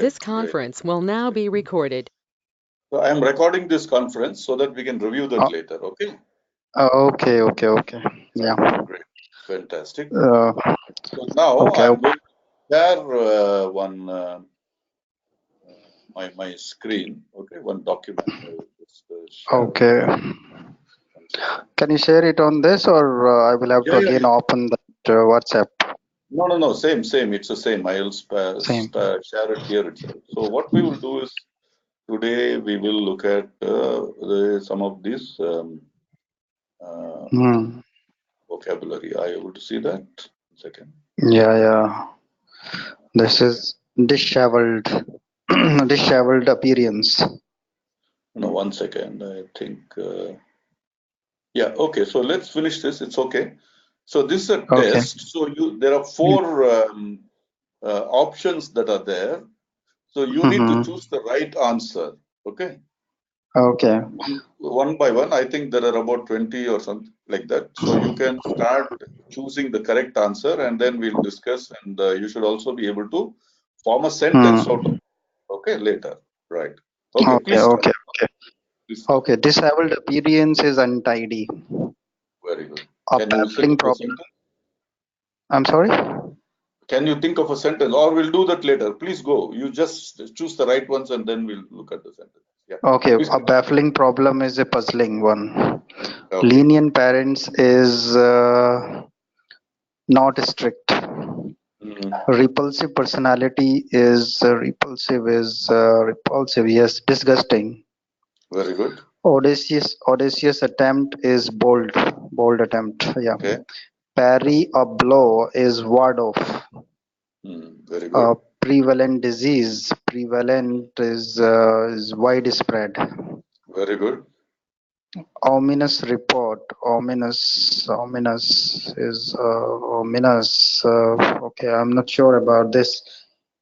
This conference will now be recorded. So I am recording this conference so that we can review that later. Okay. Okay. Yeah. Great. Fantastic. Uh, So now okay. I'm going to share my screen. Okay, one document. Share. Okay. Can you share it on this, or I will have to again open that WhatsApp? No. Same. It's the same. I'll share it here itself. So what we will do is today we will look at some of these vocabulary. Are you able to see that? Second. Yeah. This is disheveled, disheveled appearance. No, 1 second. I think. Yeah. Okay. So let's finish this. It's okay. So this is a test. So there are 4 options that are there. So you need to choose the right answer. Okay. Okay. One by one. I think there are about 20 or something like that. So you can start choosing the correct answer, and then we'll discuss. And you should also be able to form a sentence out of it. Okay. Later. Right. Okay. Please start. Okay. Disheveled appearance is untidy. Very good. A baffling problem. I'm sorry? Can you think of a sentence, or we'll do that later? Please go. You just choose the right ones and then we'll look at the sentence. Yeah. Okay. A baffling problem is a puzzling one. Okay. Lenient parents is not strict. Repulsive personality is repulsive. Yes, disgusting. Very good. Audacious attempt is bold attempt. Yeah. Okay. Parry a blow is ward off. Very good. Prevalent disease. Prevalent is widespread. Very good. Ominous report. Ominous is ominous. Okay, I'm not sure about this.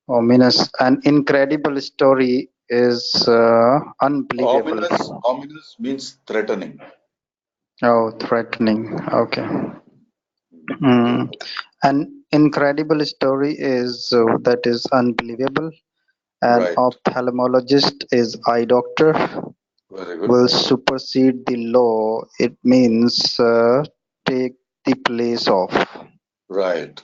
Ominous. An incredible story is unbelievable. Ominous means threatening. Oh, threatening. Okay. An incredible story is that is unbelievable. An ophthalmologist is eye doctor. Very good. Will supersede the law. It means take the place of. Right.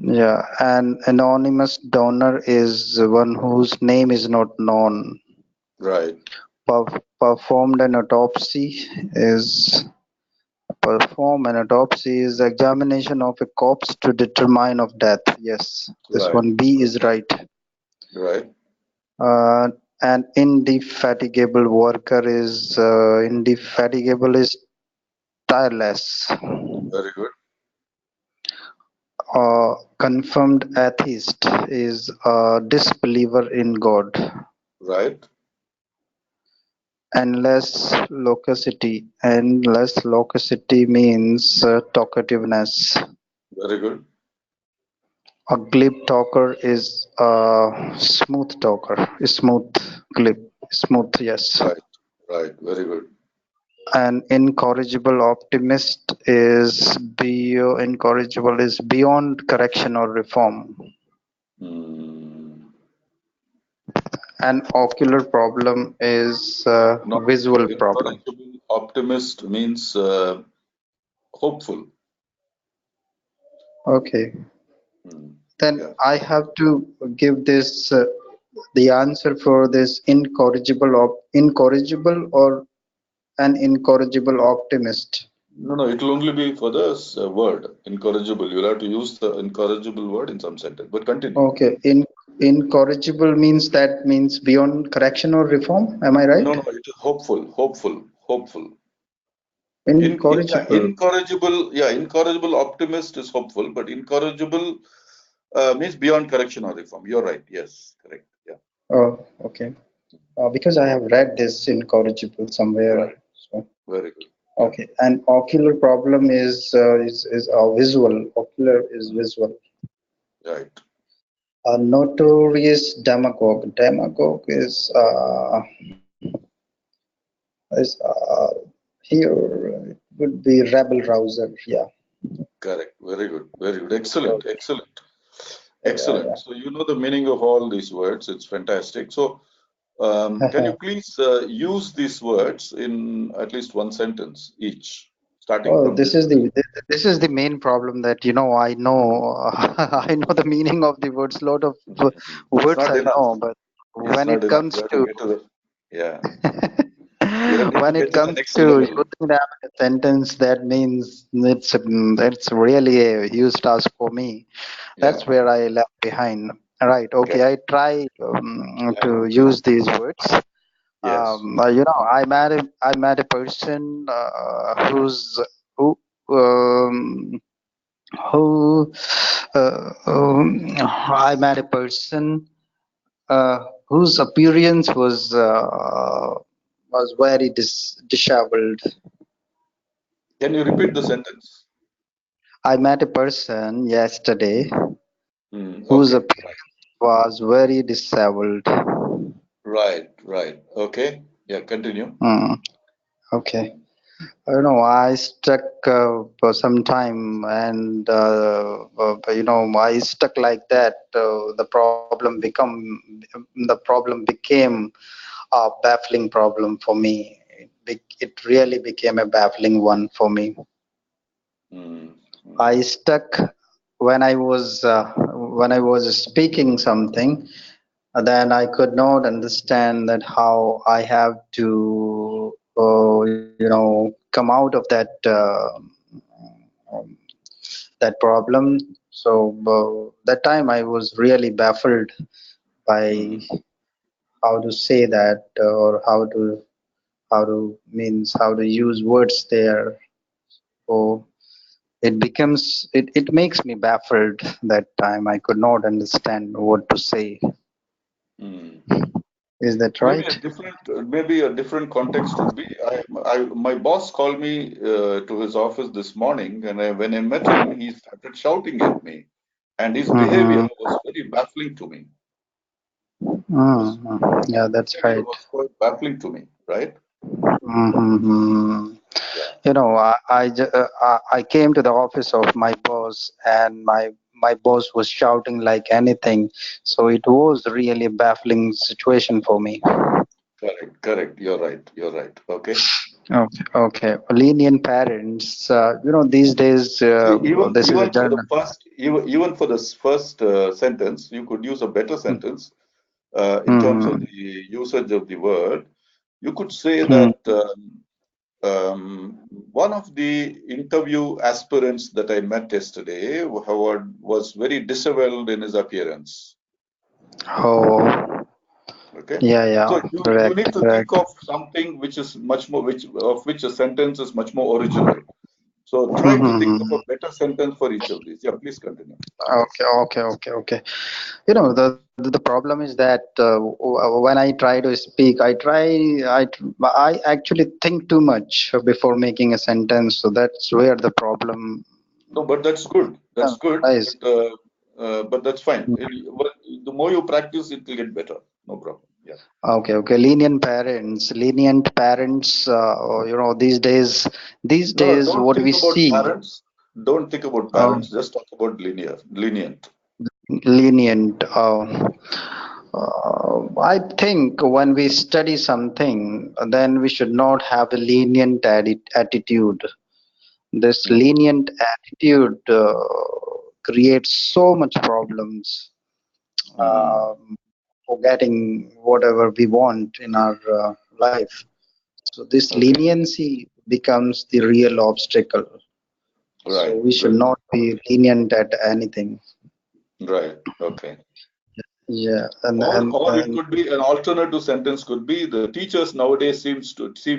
Yeah, an anonymous donor is one whose name is not known. Right. Perform an autopsy is examination of a corpse to determine of death. Yes, this one B is right. Right. An indefatigable worker is indefatigable is tireless. Very good. Confirmed atheist is a disbeliever in God. Right. Endless loquacity means talkativeness. Very good. A glib talker is a smooth talker. Smooth, yes. Right. Very good. An incorrigible optimist is beyond correction or reform. An ocular problem is visual problem. Optimist means hopeful. Okay. Then I have to give this the answer for this incorrigible or an incorrigible optimist. No, it will only be for the word incorrigible. You'll have to use the incorrigible word in some sentence. But continue. Okay. Incorrigible means beyond correction or reform. Am I right? No, it is hopeful. Incorrigible. Incorrigible optimist is hopeful, but incorrigible means beyond correction or reform. You're right. Yes, correct. Yeah. Oh, okay. Because I have read this incorrigible somewhere. Right. So. Very good. Okay. An ocular problem is visual. Ocular is visual. Right. A notorious demagogue. Demagogue is here it would be rebel rouser. Yeah. Correct. Very good. Excellent. Excellent. So you know the meaning of all these words. It's fantastic. So can you please use these words in at least one sentence each, starting Oh, from this one? this is the main problem that I know I know the meaning of the words. Lot of It's words not I enough. know, but It's when not it enough. comes You have to to get to the, yeah. You need to when get it to the comes next to level. using them in a sentence, that means it's really a huge task for me. Yeah. That's where I left behind. Right. Okay. Okay. I try to use these words. Yes. I met a person who um, who I met a person whose appearance was very disheveled. Can you repeat the sentence? I met a person yesterday whose Okay. Right. appearance was very disheveled. Right. Right. Okay. Yeah. Continue. Hmm. Okay. I don't know. I stuck for some time, and I stuck like that. The problem became a baffling problem for me. It really became a baffling one for me. Mm. I stuck when I was speaking something. Then I could not understand that how I have to come out of um, that problem. So that time I was really baffled by Mm. how to say that, or how to use words there. So it makes me baffled. That time I could not understand what to say. Mm. Is that Maybe right? maybe a different context would be. My boss called me to his office this morning, and when I met him, he started shouting at me, and his behavior Mm-hmm. was very baffling to me. His Mm-hmm. Yeah, that's behavior right. was quite baffling to me, right? Mm-hmm. Yeah. I came to the office of my boss, and my boss was shouting like anything. So it was really a baffling situation for me. Correct. Correct. You're right. You're right. Okay. Okay, okay. Lenient parents, these days, See, this is a journal. even for this first sentence, you could use a better sentence in terms of Mm-hmm. the usage of the word. You could say Mm-hmm. that one of the interview aspirants that I met yesterday, Howard, was very disheveled in his appearance. Oh, Okay, yeah, yeah. so you Correct, need to think correct. of something which is much more which a sentence is much more original. So try to think of Mm-hmm. a better sentence for each of these. Yeah, please continue. Okay, okay, okay, okay. The problem is that when I try to speak, I actually think too much before making a sentence. So that's where the problem No, but that's good. That's good. lies. But that's fine. The more you practice, it will get better. No problem. Yeah. Okay, okay. Lenient parents. These No, days, don't what think we about see, parents. Don't think about uh, parents. Just talk about lenient. lenient. I think when we study something, then we should not have a lenient attitude. This Hmm. lenient attitude creates so much problems Hmm. for getting whatever we want in our life. So this Okay. leniency becomes the real obstacle. So Right. we should Good. not be lenient at anything. Right. Okay. Yeah, Or it and could be an alternative sentence. Could be the teachers nowadays seem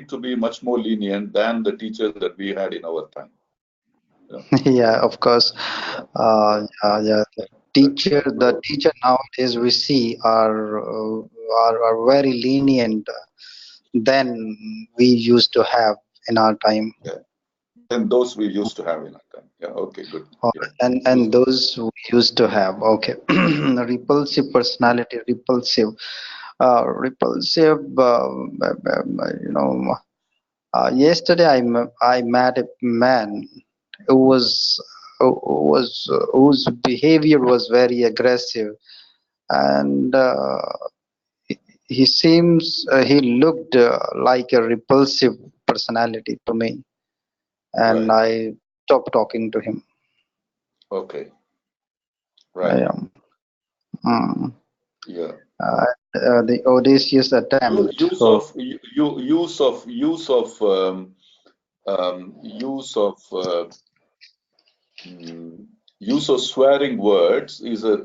to be much more lenient than the teachers that we had in our time. Yeah. yeah, of course. Yeah. Yeah. Yeah. Good. The teacher nowadays we see are very lenient than we used to have in our time. Yeah. Then those we used to have in our time. Yeah. Okay. Good. Or, Yeah. Please and go. those we used to have. Okay. Repulsive personality, repulsive. You know, yesterday I met a man who was whose behavior was very aggressive, and he looked like a repulsive personality to me, and Right. I stopped talking to him. Okay. Right. Mm. Yeah. The audacious attempt. Use of swearing words is a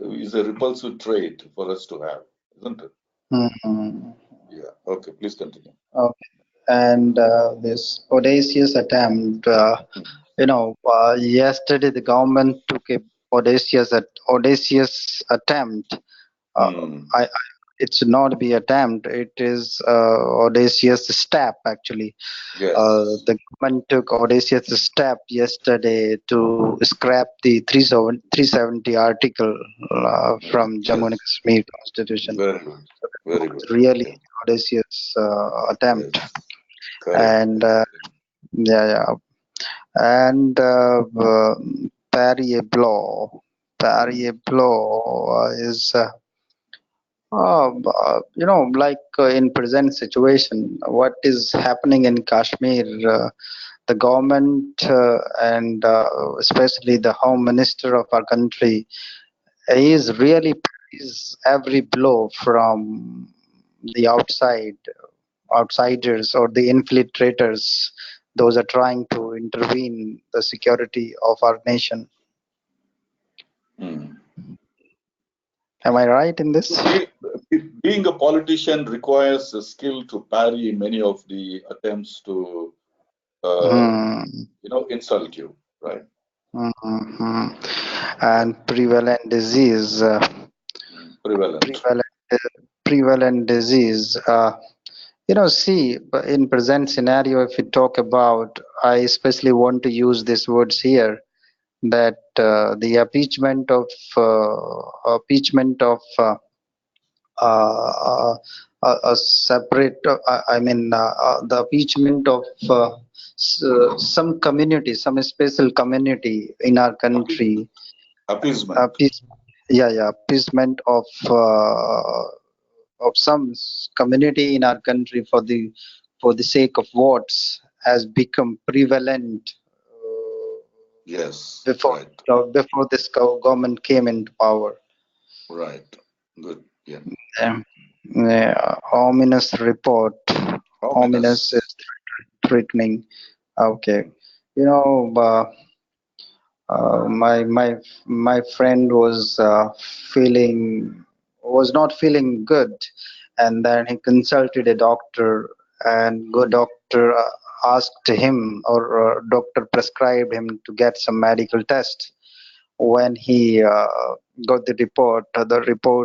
repulsive trait for us to have, isn't it? Mhm. Yeah. Okay. Please continue. Okay. And this audacious attempt, yesterday the government took a audacious attempt. I It's not be attempt, it is audacious step actually. Yes. The government took audacious step yesterday to scrap the 370 article from Jammu and Kashmir Constitution. Very good. Very good. Really audacious attempt. Yes. Correct. And and Parier-Blow is like in present situation, what is happening in Kashmir, the government and especially the Home Minister of our country is really pays every blow from the outsiders or the infiltrators. Those are trying to intervene the security of our nation. Am I right in this? Being a politician requires a skill to parry many of the attempts to, insult you, right? And prevalent disease. Prevalent disease. See, in present scenario, if we talk about, I especially want to use these words here, that the impeachment of a separate, the impeachment of some community, some special community in our country. Appeasement. Appeasement of some community in our country for the sake of votes has become prevalent. Yes. Before this government came into power. Right. Good. Yeah. Ominous report. Ominous is threatening. Okay. My friend was not feeling good, and then he consulted a doctor, and good doctor asked him, or doctor prescribed him to get some medical test. When he got the report,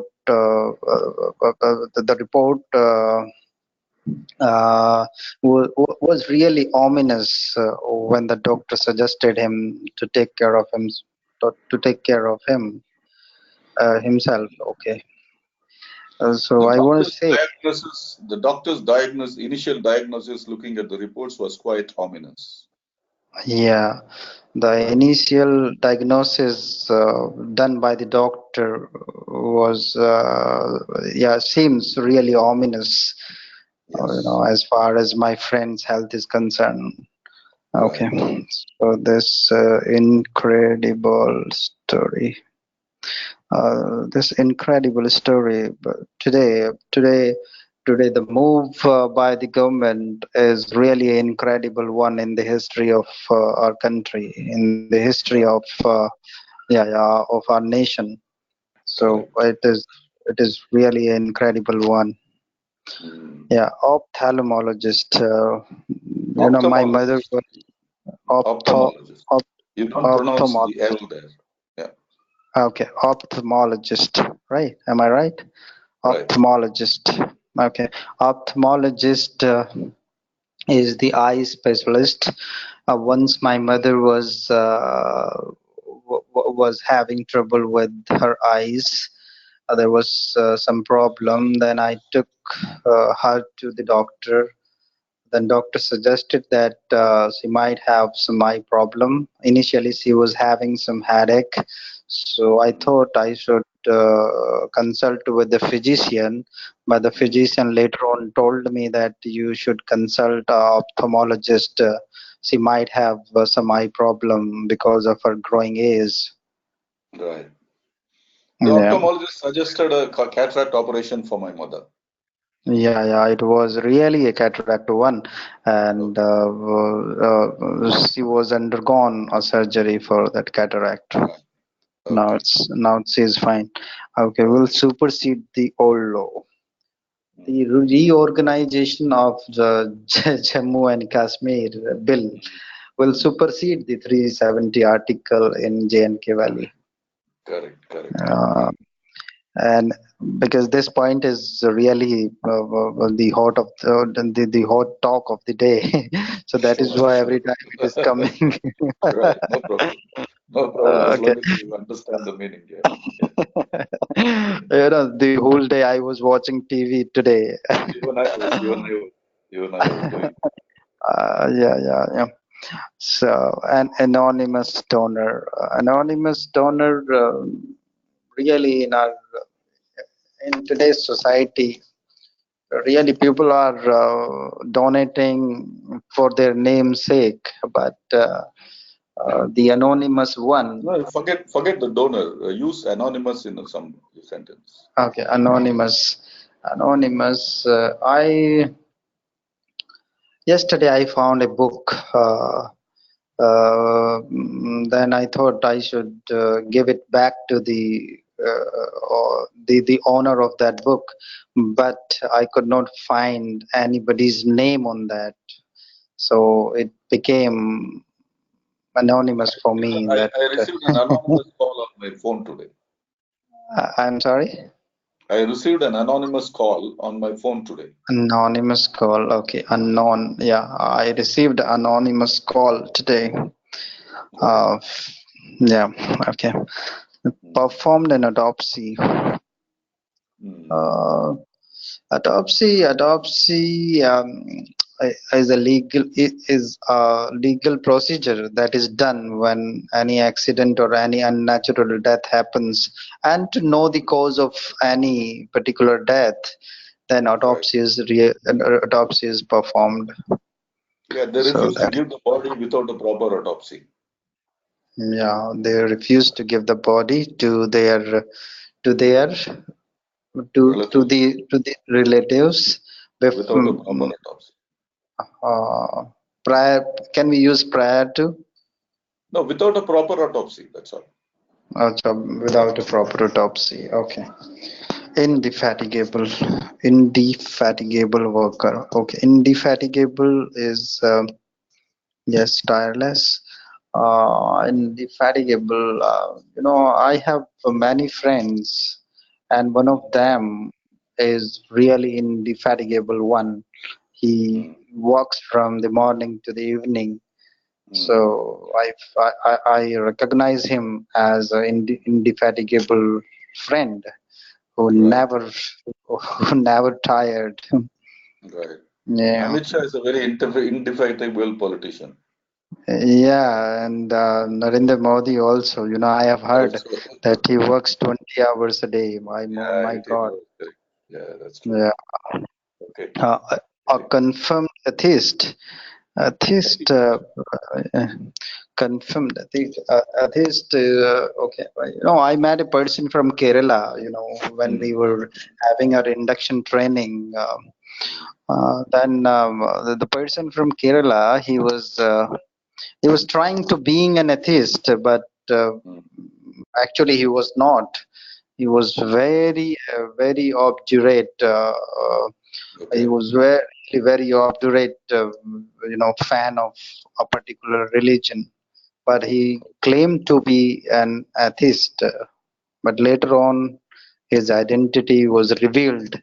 was really ominous when the doctor suggested him to take care of himself. Okay. So I want to say the doctor's initial diagnosis looking at the reports was quite ominous. Yeah, the initial diagnosis done by the doctor was seems really ominous. As far as my friend's health is concerned. Okay, so this incredible story. But today the move by the government is really an incredible one in the history of our country, in the history of of our nation. So it is really an incredible one. Yeah, ophthalmologist. My mother was ophthalmologist. You don't pronounce the L there. Yeah. Okay, ophthalmologist. Right? Am I right? Ophthalmologist. Okay, ophthalmologist is the eye specialist. Once my mother was having trouble with her eyes. There was some problem. Then I took her to the doctor. then doctor suggested that she might have some eye problem. Initially, she was having some headache, so I thought I should consult with the physician. But the physician later on told me that you should consult a ophthalmologist. She might have some eye problem because of her growing age. Right. The Yeah. ophthalmologist suggested a cataract operation for my mother. Yeah, it was really a cataract one, and she was undergone a surgery for that cataract. Right. Now Okay. she is fine. Okay, we'll supersede the old law. The reorganization of the Jammu and Kashmir bill will supersede the 370 article in J&K Valley. Correct. And because this point is really the hot of the hot talk of the day, so that is why every time it is coming. Right. No problem. No problem. As Okay. long as you understand the meaning. Yeah. The whole day I was watching TV today. Even I was doing. Yeah. So, an anonymous donor. Anonymous donor really in today's society, really people are donating for their namesake, but the anonymous one. No, forget the donor. Use anonymous in some sentence. Okay, anonymous. I yesterday I found a book. Then I thought I should give it back to the owner of that book, but I could not find anybody's name on that, so it became anonymous for me. I That received an anonymous call on my phone today. I'm sorry. I received an anonymous call on my phone today. Anonymous call. Okay, unknown. Yeah, I received anonymous call today. Uh, yeah. Okay. Performed an autopsy. Autopsy is a legal procedure that is done when any accident or any unnatural death happens, and to know the cause of any particular death, then autopsy is performed. Yeah, they refuse to give the body without a proper autopsy. Yeah, they refuse to give the body to the relatives without a proper autopsy. Prior, can we use prior to? No, without a proper autopsy. That's all. Without a proper autopsy. Okay. Indefatigable worker. Okay. Indefatigable is yes, tireless. Indefatigable. I have many friends, and one of them is really indefatigable one. He works from the morning to the evening. So I recognize him as an indefatigable friend who never tired. Right. Yeah. Amit Shah is a very indefatigable politician. Yeah, and Narendra Modi also. I have heard that he works 20 hours a day. My God. Yeah, that's true. Yeah. Okay. A confirmed atheist. Confirmed atheist. Okay. I met a person from Kerala. When we were having our induction training. Then the person from Kerala, he was trying to being an atheist, but actually he was not. He was very obdurate. He was very obdurate, fan of a particular religion. But he claimed to be an atheist. But later on, his identity was revealed.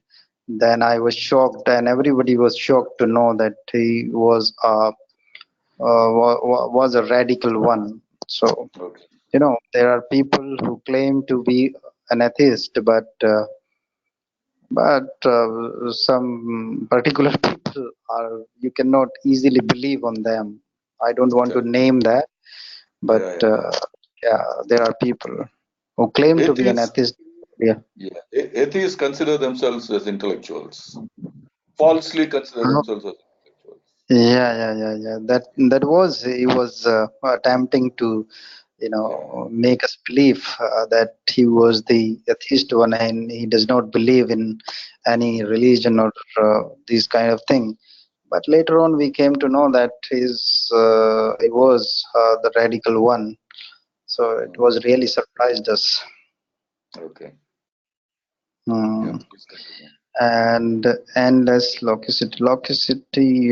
Then I was shocked, and everybody was shocked to know that he was a radical one. So, there are people who claim to be an atheist, but But some particular people are, you cannot easily believe on them. I don't want to name that, but yeah, there are people who claim to be an Atheists, atheist. Yeah. Atheists consider themselves as intellectuals, falsely consider themselves as intellectuals. Yeah. That was, he was attempting to, make us believe that he was the atheist one, and he does not believe in any religion or these kind of thing. But later on, we came to know that he was the radical one. So it was really surprised us. Okay. Hmm. Please continue. And endless locicity. Locicity.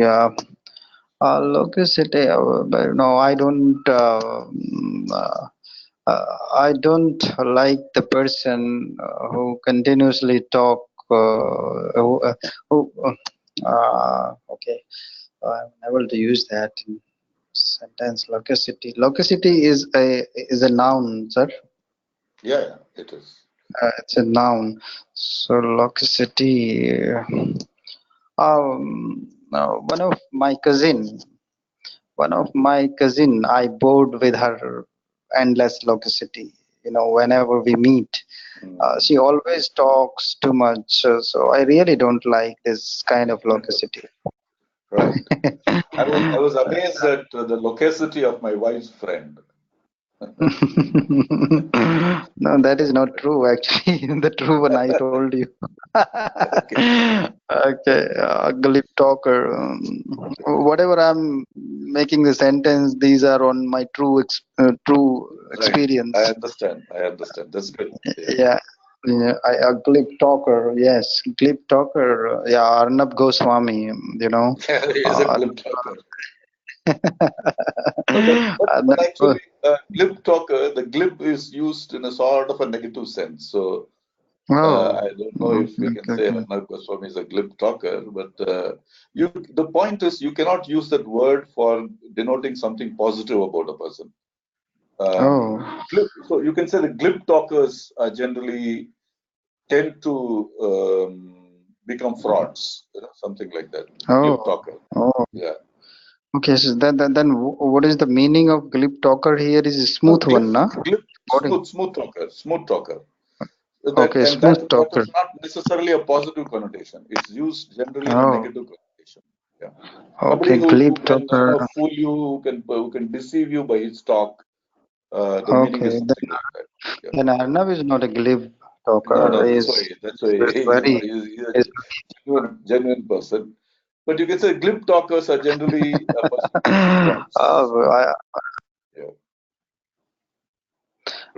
But no, I don't. I don't like the person who continuously talk. Who okay. I'm unable to use that in sentence. Locicity. Locicity is a noun, sir. Yeah, it is. It's a noun. So locicity. One of my cousin, I bored with her endless locicity. Whenever we meet, she always talks too much. So I really don't like this kind of locicity. Right. I was amazed at the locacity of my wife's friend. No, that is not true. Actually, the true one I told you. Okay, glib talker. Whatever I'm making the sentence, these are on my true Right. experience. I understand. That's good. Yeah. Yeah, a glib talker, yes, glib talker. Yeah, Arnab Goswami, Yeah, he is a uh, glib talker. But actually, glib talker, the glib is used in a sort of a negative sense. So oh, I don't know if we can say okay. Arnab Goswami is a glib talker, but the point is you cannot use that word for denoting something positive about a person. Oh, So you can say the glib talkers are generally tend to become frauds, something like that. Glib oh, talker. oh. Yeah. Okay, so then what is the meaning of glib talker here? Is a No, smooth one, na? glib, What is, smooth talker. okay, smooth That talker. is not necessarily a positive connotation. It's used generally in a Oh, negative connotation. Yeah. Somebody okay, who glib can talker. fool you, who can deceive you by his talk. The meaning is Okay, something like that. Yeah. then Arnav is not a glib No, talker. that's why Is very. he's a Is, genuine person. But you can say glib talkers are generally a person who commits frauds. oh, Yeah.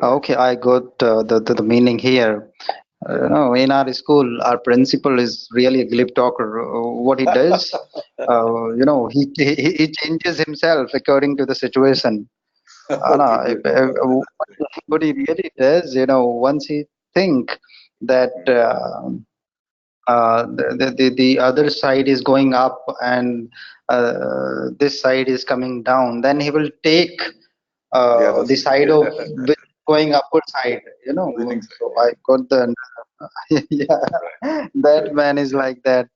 okay, I got the meaning here. In our school, our principal is really a glib talker. What he does, he changes himself according to the situation. Okay, No, good. what he really does, once he think that the other side is going up and this side is coming down, then he will take The other the side. side of which going upward side. Winning side. So Yeah. I got the yeah, Right. that Right. man is like that.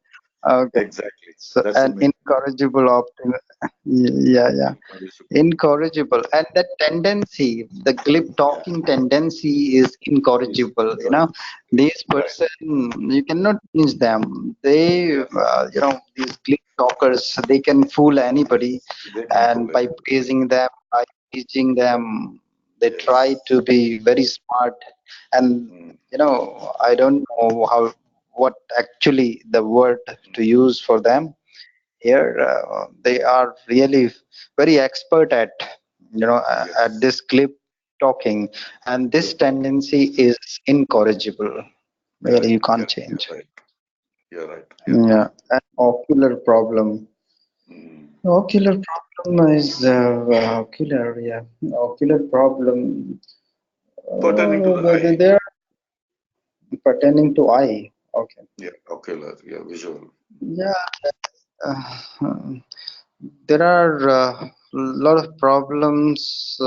Okay. Exactly. So That's the an meaning. incorrigible yeah, Incorrigible. incorrigible, and that tendency, the glib Yeah. talking tendency is Is incorrigible. incorrigible. These Right. person, you cannot change them. They these glib talkers, they can fool anybody, They can fool and by anybody. praising them, by teaching them, they try Yes. to be very smart. And Mm. I don't know what actually the word to use for them here. They are really very expert at Yes. this clip talking, and this Glib talking. tendency is incorrigible. Really, you Correct. can't Correct. change. You're right. Yeah. Yeah. An ocular problem. Mm. Ocular problem is ocular. Yeah, ocular problem. Pertaining to the eye. They are pertaining to eye. Okay. Yeah. Ocular. Yeah. Visual. Yeah. Uh, there are a lot of problems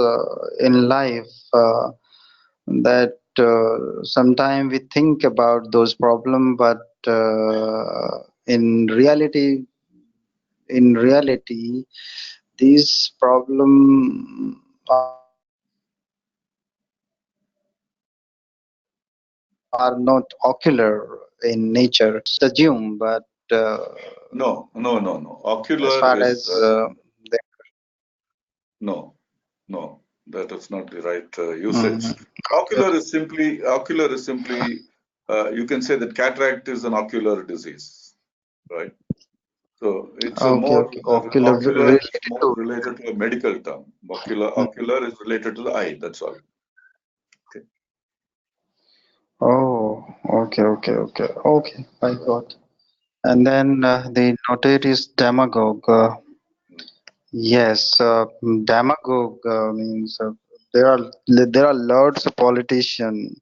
in life that sometimes we think about those problems, but in reality, these problems are not ocular in nature. It's assume, but No. as Ocular far is as the, no, that is not the right usage. Mhm. Ocular is simply, you can say that cataract is an ocular disease, right? So it's a Okay, more, okay, ocular ocular is related more to. related to a medical term. Ocular is related to the eye, that's all. Okay. Oh, okay. I got. And then the notorious demagogue. Yes, demagogue means there are lots of politicians.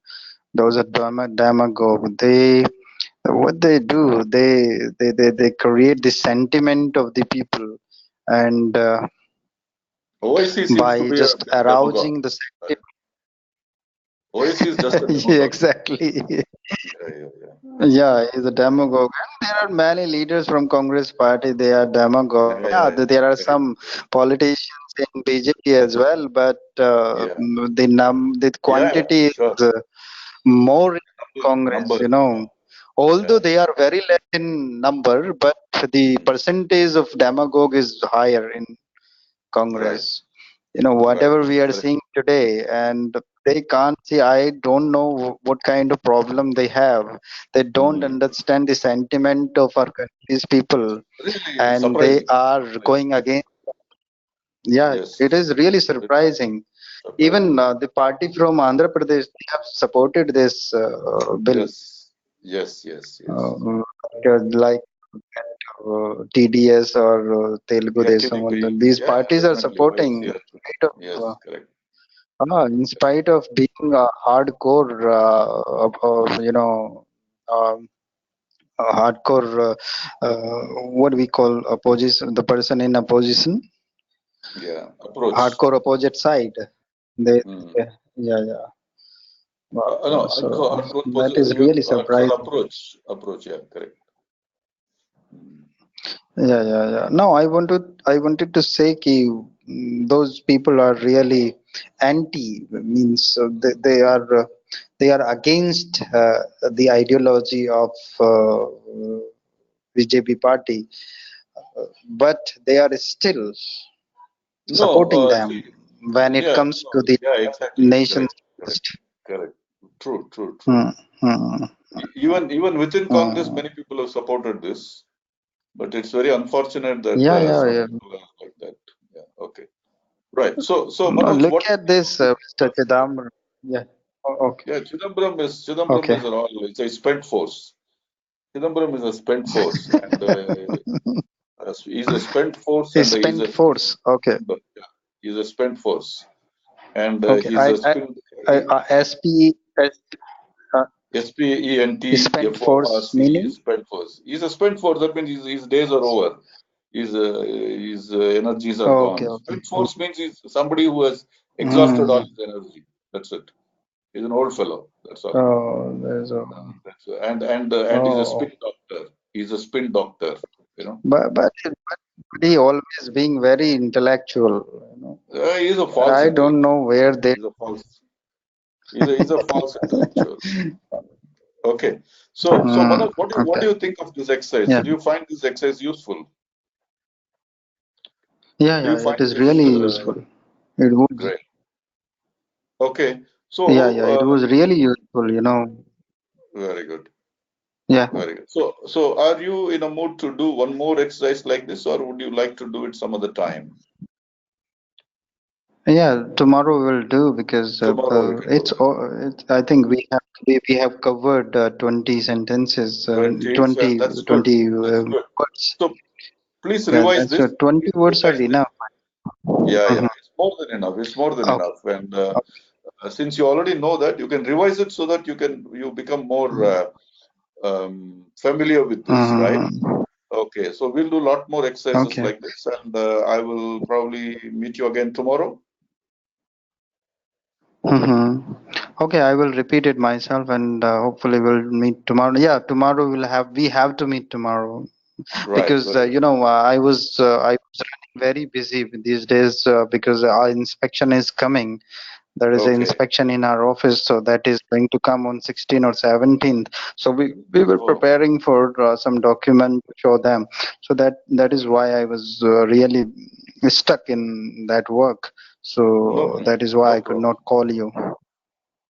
Those are demagogue. They what they do, they create the sentiment of the people, and OIC seems to by be a just big demagogue. arousing the sentiment. OIC is just a Yeah, demagogue. exactly. Yeah. Yeah, he's a demagogue. And there are many leaders from Congress party. They are demagogue. Yeah, Yeah. there are Correct. some politicians in BJP as well, but Yeah. the Yeah, quantity sure. is more in Congress. Numbers. Although Yeah. they are very less in number, but the percentage of demagogue is higher in Right. Congress. Whatever we are Correct. seeing today, and they can't see. I don't know what kind of problem they have. They don't understand the sentiment of our country's people, Really and they surprising. are going against. Yeah, Yes. it is really It's surprising. surprising. Even the party from Andhra Pradesh, they have supported this bill, Yes. uh, like TDS or Telugu Yeah, Desam. TDP. These Yeah, parties are definitely. supporting. OIC. Yes. Right, Yes, correct. in spite of being a hardcore, um, a hardcore, what we call opposition, the person in opposition, Yeah. Approach. hardcore opposite side. They, Mm. yeah. No, So hardcore, that is really hardcore surprising. approach. Yeah, correct. Yeah. No, I wanted to say ki those people are really anti. Means they are against the ideology of BJP party, but they are still No, supporting them see, when it yeah, comes no, to the yeah, exactly. nation's Correct. interest. Correct. True. Hmm, hmm, Even within Congress, hmm. many people have supported this, but it's very unfortunate that some Yeah. people are like that. Yeah. Okay. Right. So No, Manoj, look what do you at think this, of Mr. this? Chidambaram. Yeah. Okay. Yeah, Chidambaram Okay. is it's a spent force. Chidambaram is a spent force, and he's a spent force, and Spent force. Okay. he's a spent force, and Okay. he's a spent SP, uh, spent spent force force. meaning? Spent force. He's a spent force. That means his days are over. His energies are Okay. gone. Okay. Spent force means he's somebody who has exhausted all Hmm. his energy. That's it. He's an old fellow. That's all. Oh, there's a. And he's a spin Oh, doctor. He's a spin doctor. You know, but he always being very intellectual. he's a But false I don't intellectual. know where they. He's a false. He's a false intellectual. Okay. So Hmm. Manoj, what Okay. do you think of this exercise? Yeah. Do you find this exercise useful? Do you Yeah. find It is this really useful. It was. great? Okay. Yeah. So It was really useful. very good. Yeah. Very good. So are you in a mood to do one more exercise like this, or would you like to do it some other time? Yeah, tomorrow we'll do because Tomorrow we can do it's, it. I think we have covered 20 sentences, 20, 20 that's good. 20 That's good. words. So please Yeah, revise that's this. 20 Please words are revise this. enough. Yeah. Mhm. It's more than enough. It's more than Okay. enough. And since you already know that, you can revise it so that you become more familiar with this, right? Mhm. Okay. So we'll do a lot more exercises Okay. like this, and I will probably meet you again tomorrow. Mhm. Okay, I will repeat it myself, and hopefully we'll meet tomorrow. Yeah, tomorrow we have to meet tomorrow, Right. because Very good. I was running very busy these days, because our inspection is coming. There is an Okay. inspection in our office, so that is going to come on 16th or 17th. So we were Oh, preparing for some document to show them. So that is why I was really stuck in that work. So that is why no I could problem. not call you.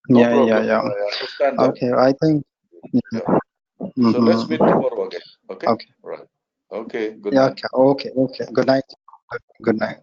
No Yeah, yeah, problem. yeah. I understand that. Okay, I think. Yeah. So let's meet Mm-hmm. tomorrow again. Okay. Okay. Right. Okay. Good Yeah. night. Okay. Okay. Okay. Good night. Good night.